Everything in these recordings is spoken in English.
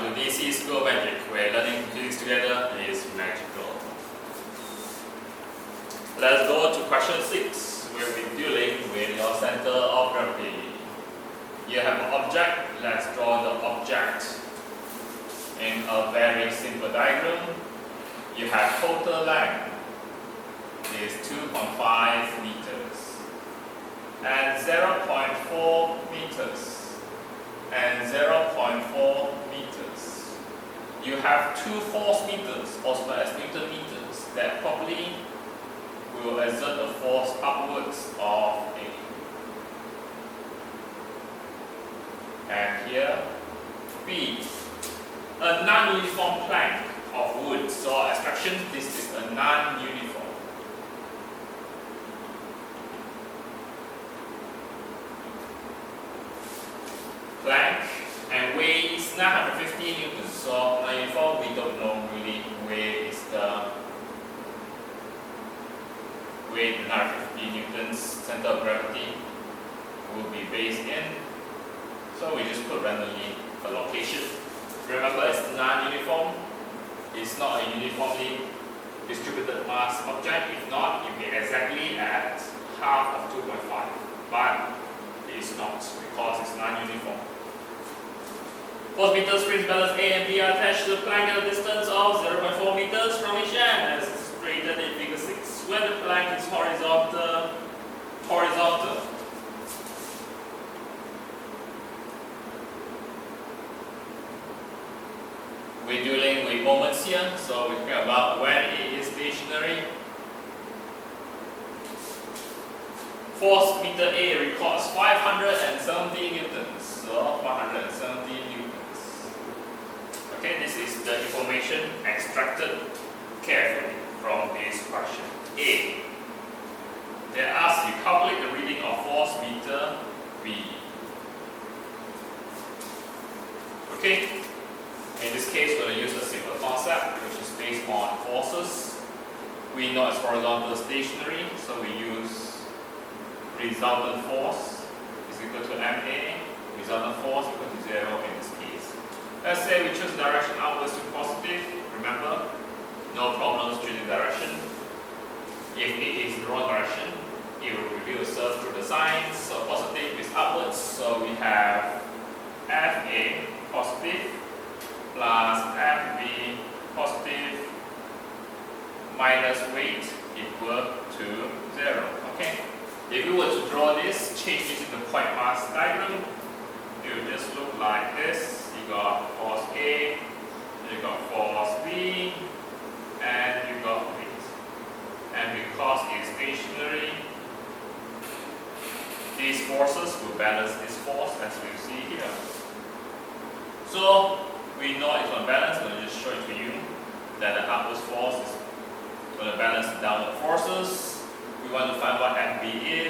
Welcome to DC School Magic, where learning physics together is magical. Let's go to question 6. We'll be dealing with your center of gravity. You have an object. Let's draw the object in a very simple diagram. You have total length is 2.5 meters and 0.4 meters. And 0.4 meters. You have two force meters, also known as Newton meters, that probably will exert a force upwards of A. And here, B, a non-uniform plank of wood. So extraction, this is a non-uniform. Plank and weight is 950 newtons. So non-uniform, we don't know really where is the weight 950 newtons center of gravity will be based in. So we just put randomly a location. Remember, it's non-uniform. It's not a uniformly distributed mass object. If not, you'll be exactly at half of 2.5. But it's not because it's non-uniform. Force meter springs balance A and B are attached to the plank at a distance of 0.4 meters from each end, as illustrated in figure 6. When the plank is horizontal. We're dealing with moments here, so we're talking about when it is stationary. Force meter A records 570 newtons. So 570 newtons. Okay, this is the information extracted carefully from this question. A. They ask you calculate the reading of force meter B. Okay, in this case we're going to use a simple concept which is based on forces. We know it's horizontal stationary, so we use resultant force is equal to MA. Resultant force equal to 0 in this case. Let's say we choose direction outwards to positive. Remember, no problems choosing direction. If it is the wrong direction, it will reveal itself through the signs. So positive is upwards. So we have FA positive plus FB positive minus weight equal to 0. Okay. If we were to draw this, change this into point mass diagram, it will just look like this. You got force A, you got force B, and you got weight. And because it's stationary, these forces will balance this force as we see here. So we know it's on balance. I'm going to just show it to you that the upwards force is going to balance the downward forces. We want to find what FB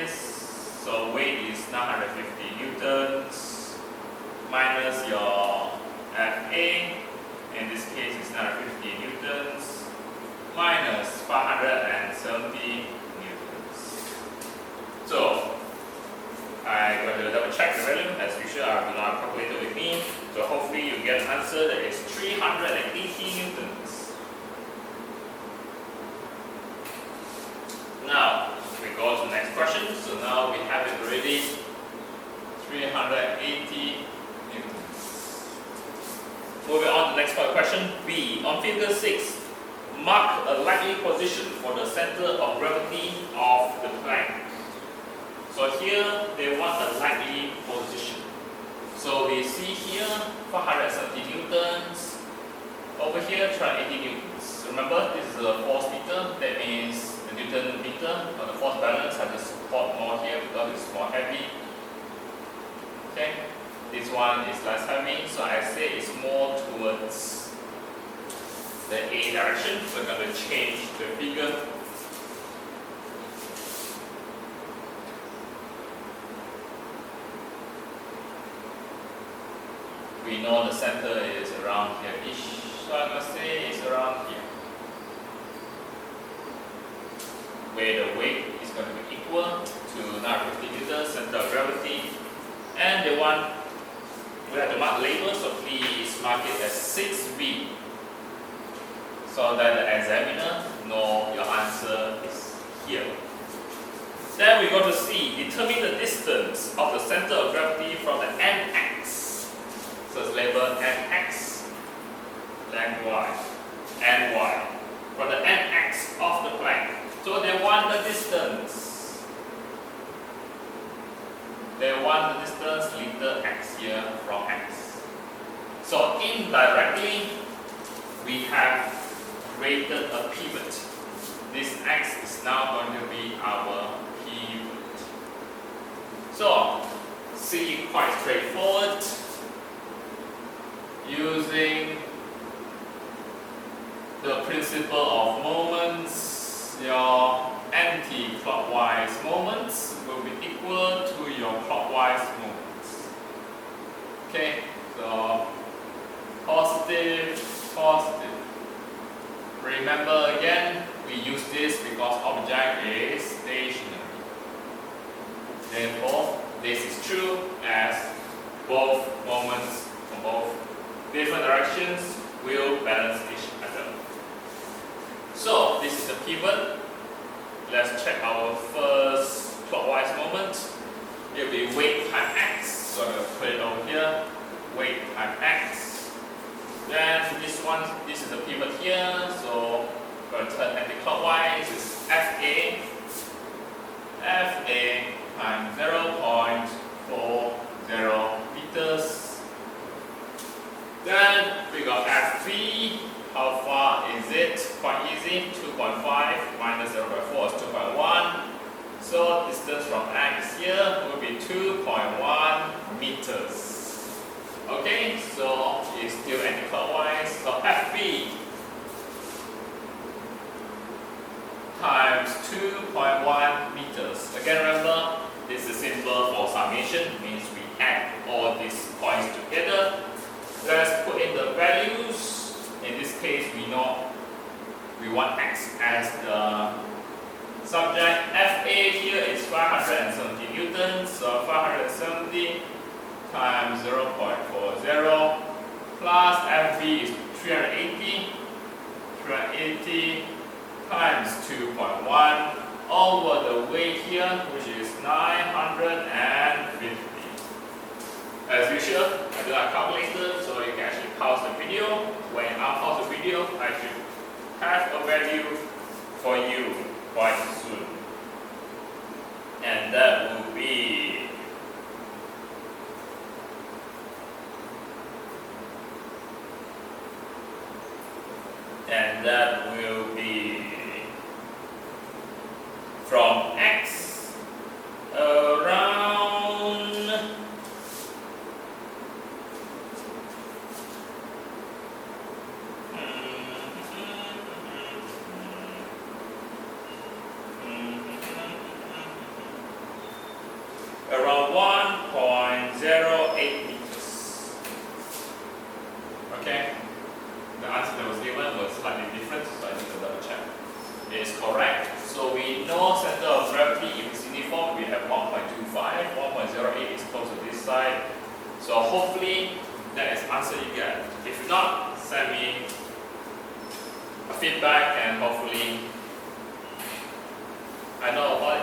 is. So weight is 950 newtons minus your FA. In this case, it's 950 newtons minus 570 newtons. So I'm going to double check the value. As usual, I do not have a calculator with me. So hopefully you get an answer that is 380 newtons. Now we go to the next question. So now we have it already. 380 newtons. Moving on to the next question. B. On figure 6, mark a likely position for the center of gravity of the plank. So here they want a likely position. So we see here 470 newtons. Over here 380 newtons. Remember, this is a force meter. That means the Newton meter or the force balance has to support more here because it's more heavy. Okay, this one is less heavy, so I say it's more towards the A direction. So we're going to change the figure. We know the center is around here-ish, so I'm going to say it's around here. Where the weight is going to be equal to 950 newtons, center of gravity. And the one we have to mark label, so please mark it as 6V so that the examiner know your answer is here. Then we go to C, determine the distance of the center of gravity from the nx. So it's labeled nx, length y, ny. From the nx of the plank. So they want the distance. They want the distance little x here from x. So indirectly, we have created a pivot. This x is now going to be our pivot. So, C quite straightforward. Using the principle of moments, your anti-clockwise moments will be equal to your clockwise moments. Okay, so positive, positive. Remember again, we use this because object is stationary. Therefore, this is true as both moments from both different directions will balance each other. So, this is the pivot. Let's check our first clockwise moment. It will be weight times x. So, I'm going to put it over here. Weight times x. Then this one, this is the pivot here. So, I'm going to turn anti-clockwise. It's FA. FA times 0.40 meters. Then we got FV. How far is it? Quite easy. 2.5 minus 0.4 is 2.1. So distance from X here will be 2.1 meters. Okay, so it's still anti-clockwise. So FV times 2.1 meters. Again, remember, this is simple for summation. Means we add all these points together. Let's put in the values. In this case, we know we want x as the subject. FA here is 570 newtons, so 570 times 0.40 plus FV is 380. 380 times 2.1 over the weight here, which is 950. As usual, I do a calculator, so you can actually pause the video. When I pause the video, I should have a value for you quite soon. And that will be from x around around 1.08 meters. Okay, the answer that was given was slightly different, so I need to double check. It is correct. So we know center of gravity, if it's uniform, we have 1.25, 1.08 is close to this side. So hopefully that is answer you get. If not, send me a feedback and hopefully I know about it.